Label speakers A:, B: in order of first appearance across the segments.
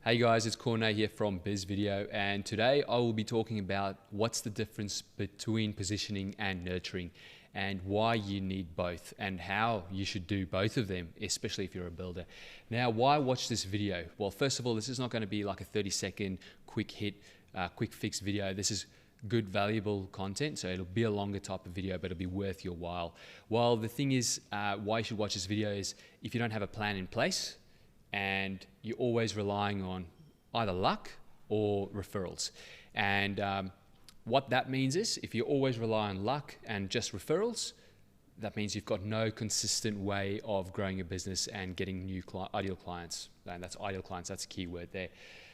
A: Hey guys, it's Corne here from Biz Video, and today I will be talking about what's the difference between positioning and nurturing and why you need both and how you should do both of them, especially if you're a builder. Now, why watch this video? Well, first of all, this is not going to be like a 30-second quick hit, quick fix video. This is good, valuable content, so it'll be a longer type of video, but it'll be worth your while. Well, the thing is, why you should watch this video is if you don't have a plan in place, and you're always relying on either luck or referrals. And what that means is if you always rely on luck and just referrals, that means you've got no consistent way of growing your business and getting new ideal clients. And that's ideal clients, that's a key word there.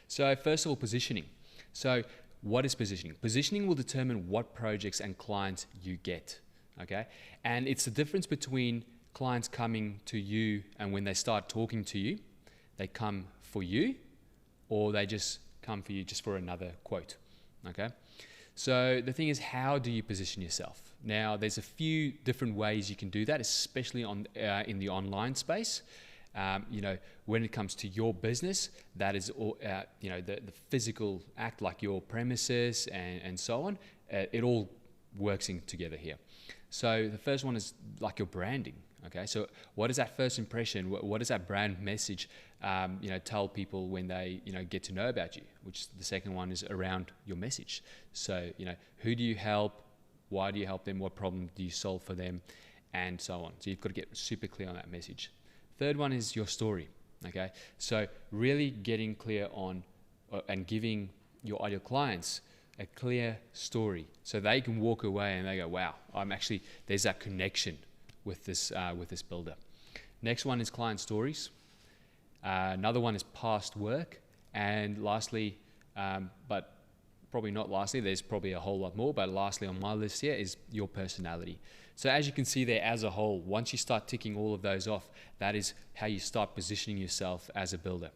A: So first of all, positioning. So what is positioning? Positioning will determine what projects and clients you get, okay? And it's the difference between clients coming to you and when they start talking to you, they come for you, or they just come for you just for another quote, okay? So the thing is, how do you position yourself? Now, there's a few different ways you can do that, especially in the online space. When it comes to your business, that is all, the physical act, like your premises and so on, it all works in together here. So the first one is like your branding. Okay, so what is that first impression? What does that brand message, tell people when they, get to know about you? Which the second one is around your message. So, who do you help? Why do you help them? What problem do you solve for them? And so on. So you've got to get super clear on that message. Third one is your story. Okay, so really getting clear on and giving your ideal clients a clear story, so they can walk away and they go, "Wow, there's that connection with this builder." Next one is client stories. Another one is past work. And lastly, but probably not lastly, there's probably a whole lot more, but lastly on my list here is your personality. So as you can see there, as a whole, once you start ticking all of those off, that is how you start positioning yourself as a builder.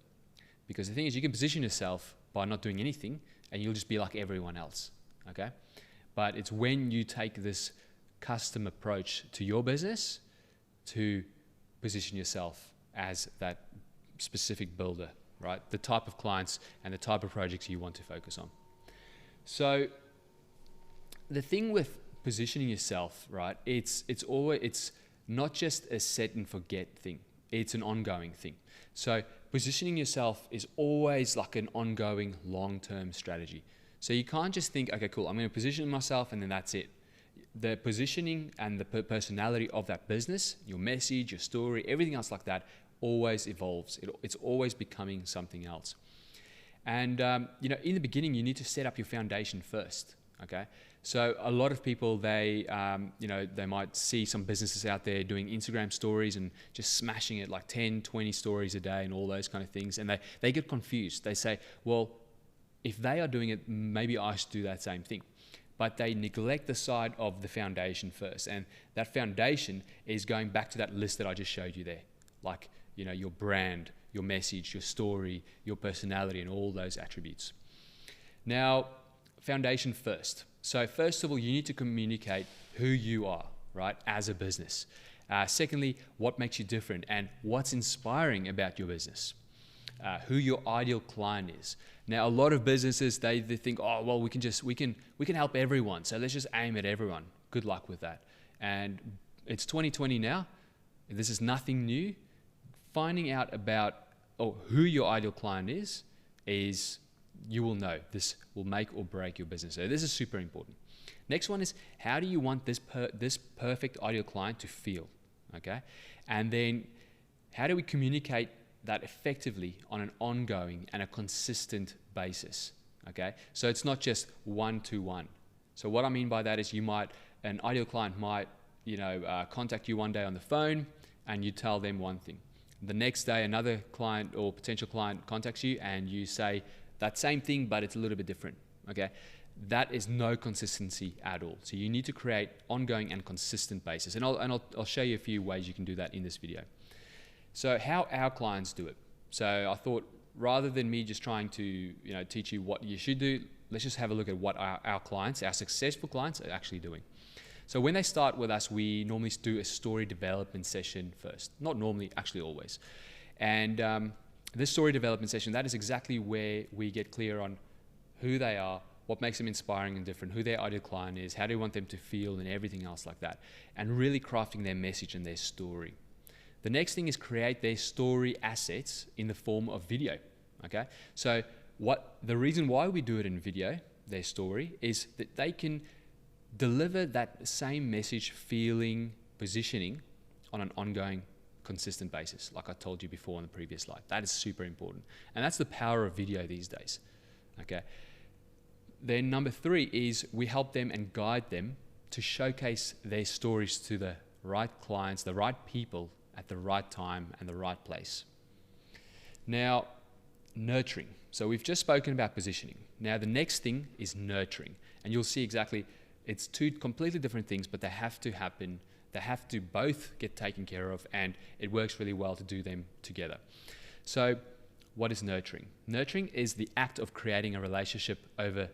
A: Because the thing is, you can position yourself by not doing anything and you'll just be like everyone else, okay? But it's when you take this custom approach to your business to position yourself as that specific builder, right? The type of clients and the type of projects you want to focus on. So the thing with positioning yourself, right? It's not just a set and forget thing. It's an ongoing thing. So positioning yourself is always like an ongoing long-term strategy. So you can't just think, okay, cool, I'm going to position myself and then that's it. The positioning and the personality of that business, your message, your story, everything else like that always evolves. It's always becoming something else. And, in the beginning, you need to set up your foundation first, okay? So a lot of people, they might see some businesses out there doing Instagram stories and just smashing it like 10, 20 stories a day and all those kind of things. And they get confused. They say, well, if they are doing it, maybe I should do that same thing. But they neglect the side of the foundation first. And that foundation is going back to that list that I just showed you there. Like, your brand, your message, your story, your personality, and all those attributes. Now, foundation first. So first of all, you need to communicate who you are, right, as a business. Secondly, what makes you different and what's inspiring about your business. Who your ideal client is. Now, a lot of businesses, they think, oh, well, we can help everyone, so let's just aim at everyone. Good luck with that. And it's 2020 now. This is nothing new. Finding out about who your ideal client is you will know. This will make or break your business. So this is super important. Next one is, how do you want this perfect ideal client to feel? Okay, and then how do we communicate that effectively on an ongoing and a consistent basis? Okay, so it's not just one-to-one. So what I mean by that is, an ideal client might, contact you one day on the phone, and you tell them one thing. The next day, another client or potential client contacts you, and you say that same thing, but it's a little bit different. Okay, that is no consistency at all. So you need to create ongoing and consistent basis, and I'll show you a few ways you can do that in this video. So how our clients do it. So I thought, rather than me just trying to teach you what you should do, let's just have a look at what our clients, our successful clients, are actually doing. So when they start with us, we normally do a story development session first. Not normally, actually always. And this story development session, that is exactly where we get clear on who they are, what makes them inspiring and different, who their ideal client is, how do you want them to feel, and everything else like that, and really crafting their message and their story. The next thing is create their story assets in the form of video. Okay, so the reason why we do it in video, their story, is that they can deliver that same message, feeling, positioning on an ongoing, consistent basis, like I told you before on the previous slide. That is super important, and that's the power of video these days. Okay. Then number 3 is we help them and guide them to showcase their stories to the right clients, the right people at the right time and the right place. Now, nurturing. So we've just spoken about positioning. Now the next thing is nurturing, and you'll see exactly it's 2 completely different things, but they have to happen. They have to both get taken care of, and it works really well to do them together. So what is nurturing? Nurturing is the act of creating a relationship over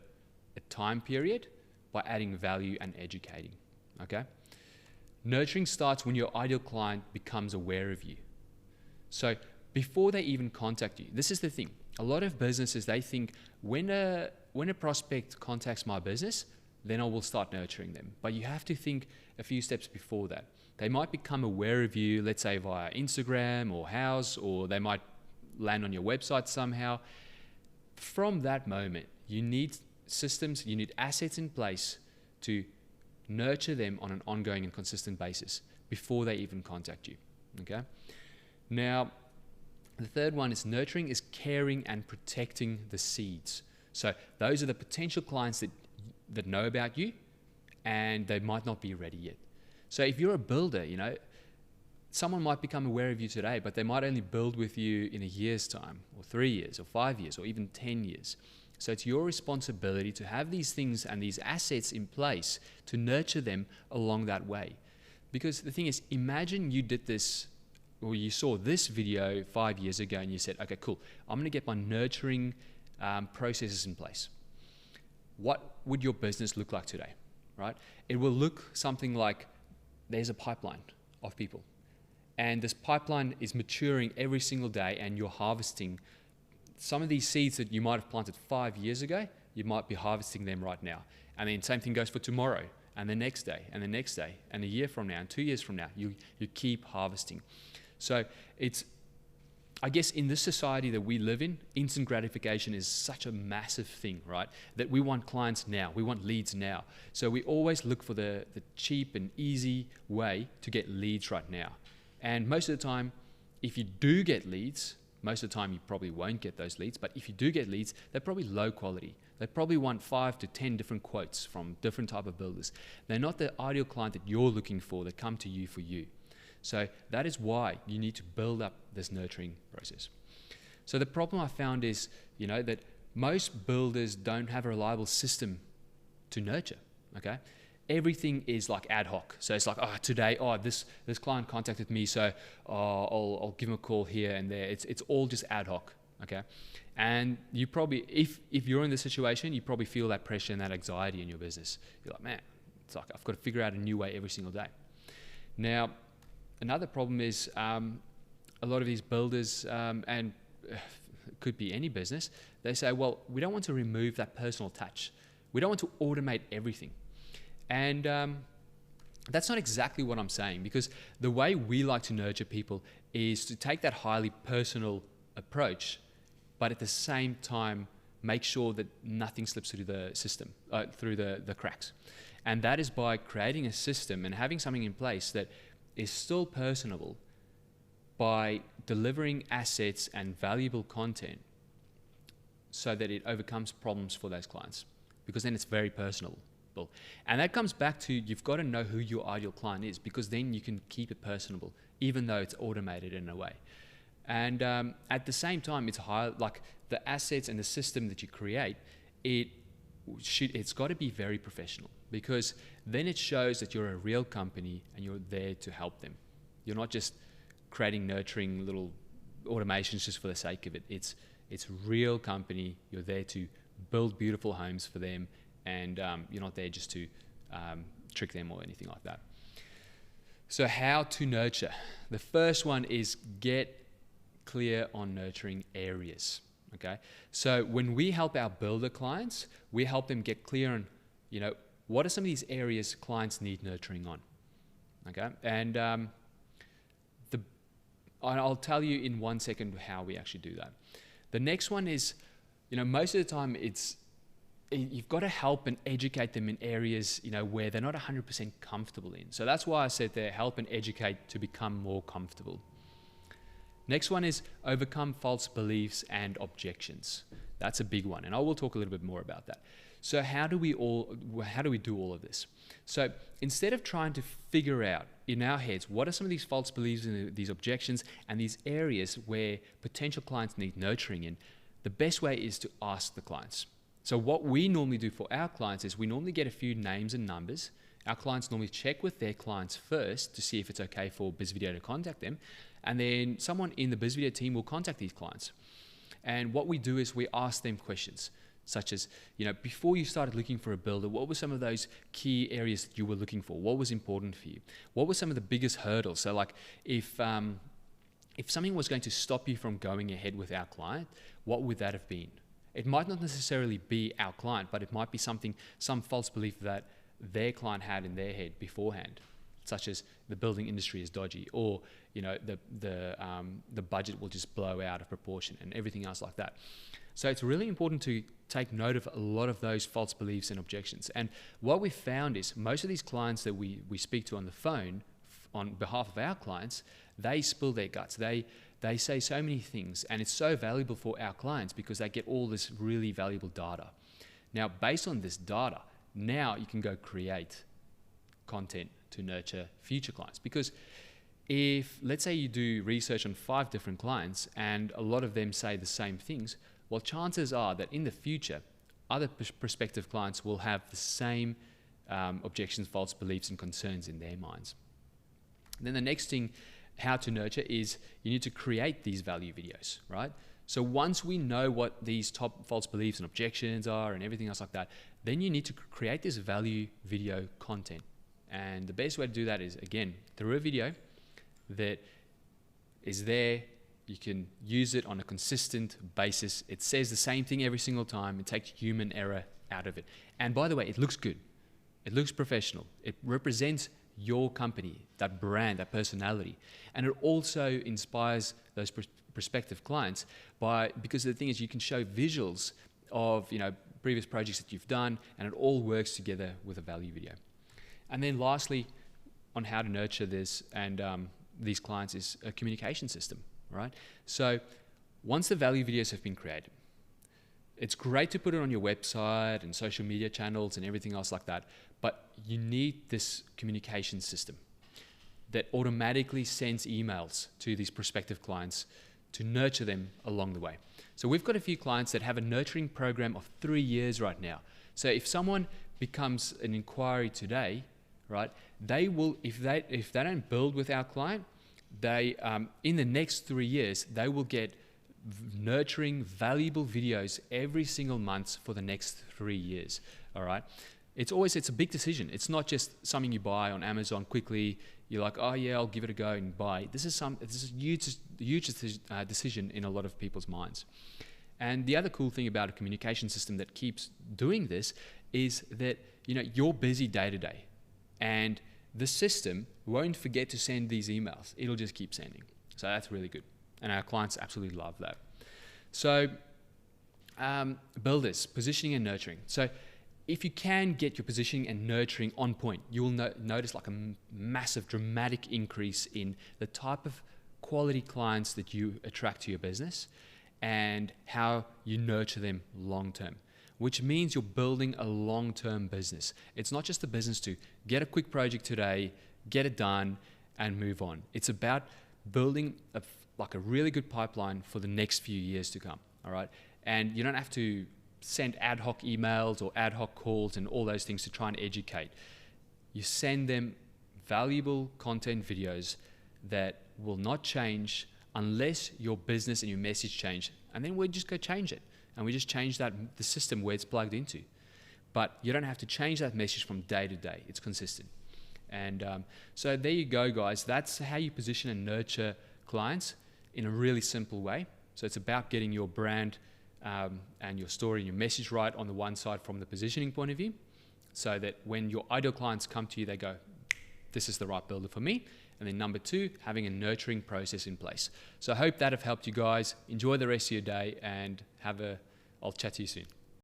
A: a time period by adding value and educating. Okay? Nurturing starts when your ideal client becomes aware of you. So before they even contact you, this is the thing. A lot of businesses, they think when a prospect contacts my business, then I will start nurturing them. But you have to think a few steps before that. They might become aware of you, let's say via Instagram or Houzz, or they might land on your website somehow. From that moment, you need systems, you need assets in place to nurture them on an ongoing and consistent basis before they even contact you. Okay? Now, the third one is nurturing is caring and protecting the seeds. So those are the potential clients that know about you, and they might not be ready yet. So if you're a builder, someone might become aware of you today, but they might only build with you in a year's time, or 3 years, or 5 years, or even 10 years. So it's your responsibility to have these things and these assets in place to nurture them along that way. Because the thing is, imagine you did this, or you saw this video 5 years ago and you said, okay, cool, I'm going to get my nurturing processes in place. What would your business look like today, right? It will look something like there's a pipeline of people, and this pipeline is maturing every single day, and you're harvesting some of these seeds that you might have planted 5 years ago. You might be harvesting them right now. And then same thing goes for tomorrow, and the next day, and the next day, and a year from now, and 2 years from now. You keep harvesting. So it's, I guess in this society that we live in, instant gratification is such a massive thing, right? That we want clients now, we want leads now. So we always look for the cheap and easy way to get leads right now. And most of the time, if you do get leads, most of the time you probably won't get those leads, but if you do get leads, they're probably low quality. They probably want 5 to 10 different quotes from different type of builders. They're not the ideal client that you're looking for, that come to you for you. So that is why you need to build up this nurturing process. So the problem I found is, that most builders don't have a reliable system to nurture, okay? Everything is like ad hoc. So it's like, today, this client contacted me, so I'll give him a call here and there. It's all just ad hoc, okay? And you probably, if you're in this situation, you probably feel that pressure and that anxiety in your business. You're like, man, it's like I've got to figure out a new way every single day. Now, another problem is a lot of these builders, and it could be any business, they say, well, we don't want to remove that personal touch. We don't want to automate everything. And that's not exactly what I'm saying, because the way we like to nurture people is to take that highly personal approach, but at the same time, make sure that nothing slips through the system, through the cracks. And that is by creating a system and having something in place that is still personable, by delivering assets and valuable content so that it overcomes problems for those clients, because then it's very personal. And that comes back to, you've got to know who your ideal client is, because then you can keep it personable, even though it's automated in a way. And at the same time, it's like the assets and the system that you create, it's got to be very professional, because then it shows that you're a real company and you're there to help them. You're not just creating nurturing little automations just for the sake of it. It's real company. You're there to build beautiful homes for them, and you're not there just to trick them or anything like that. So how to nurture? The first one is get clear on nurturing areas. Okay, so when we help our builder clients, we help them get clear on, what are some of these areas clients need nurturing on. Okay, and I'll tell you in 1 second how we actually do that. The next one is, most of the time you've got to help and educate them in areas, where they're not 100% comfortable in. So that's why I said there, help and educate to become more comfortable. Next one is overcome false beliefs and objections. That's a big one, and I will talk a little bit more about that. So how do we do all of this? So instead of trying to figure out in our heads what are some of these false beliefs and these objections and these areas where potential clients need nurturing in, the best way is to ask the clients. So what we normally do for our clients is we normally get a few names and numbers. Our clients normally check with their clients first to see if it's okay for BizVideo to contact them. And then someone in the BizVideo team will contact these clients. And what we do is we ask them questions, such as, before you started looking for a builder, what were some of those key areas that you were looking for? What was important for you? What were some of the biggest hurdles? So like if something was going to stop you from going ahead with our client, what would that have been? It might not necessarily be our client, but it might be some false belief that their client had in their head beforehand, such as the building industry is dodgy, or the budget will just blow out of proportion, and everything else like that. So it's really important to take note of a lot of those false beliefs and objections. And what we found is most of these clients that we speak to on the phone on behalf of our clients, they spill their guts. They say so many things, and it's so valuable for our clients because they get all this really valuable data. Now, based on this data, now you can go create content to nurture future clients. Because if, let's say you do research on 5 different clients and a lot of them say the same things, well, chances are that in the future, other prospective clients will have the same objections, false beliefs, and concerns in their minds. And then the next thing, how to nurture, is you need to create these value videos, right? So once we know what these top false beliefs and objections are and everything else like that, then you need to create this value video content. And the best way to do that is, again, through a video that is there. You can use it on a consistent basis. It says the same thing every single time. It takes human error out of it. And by the way, it looks good. It looks professional. It represents your company, that brand, that personality. And it also inspires those prospective clients because the thing is, you can show visuals of previous projects that you've done, and it all works together with a value video. And then lastly, on how to nurture this and these clients is a communication system, right? So once the value videos have been created, it's great to put it on your website and social media channels and everything else like that, but you need this communication system that automatically sends emails to these prospective clients to nurture them along the way. So we've got a few clients that have a nurturing program of 3 years right now. So if someone becomes an inquiry today, right, they will, if they don't build with our client, they in the next 3 years, they will get nurturing, valuable videos every single month for the next 3 years. All right. It's a big decision. It's not just something you buy on Amazon quickly. You're like, oh yeah, I'll give it a go and buy. This is a huge decision in a lot of people's minds. And the other cool thing about a communication system that keeps doing this is that you're busy day to day, and the system won't forget to send these emails. It'll just keep sending. So that's really good. And our clients absolutely love that. So builders, positioning and nurturing. So if you can get your positioning and nurturing on point, you'll notice like a massive, dramatic increase in the type of quality clients that you attract to your business and how you nurture them long term, which means you're building a long-term business. It's not just a business to get a quick project today, get it done, and move on. It's about building a really good pipeline for the next few years to come, all right? And you don't have to send ad hoc emails or ad hoc calls and all those things to try and educate. You send them valuable content videos that will not change unless your business and your message change. And then we just go change it. And we just change the system where it's plugged into. But you don't have to change that message from day to day. It's consistent. And so there you go, guys. That's how you position and nurture clients. in a really simple way. So it's about getting your brand and your story and your message right on the one side from the positioning point of view, so that when your ideal clients come to you, they go, this is the right builder for me. And then number two, having a nurturing process in place. So I hope that have helped you guys. Enjoy the rest of your day, and I'll chat to you soon.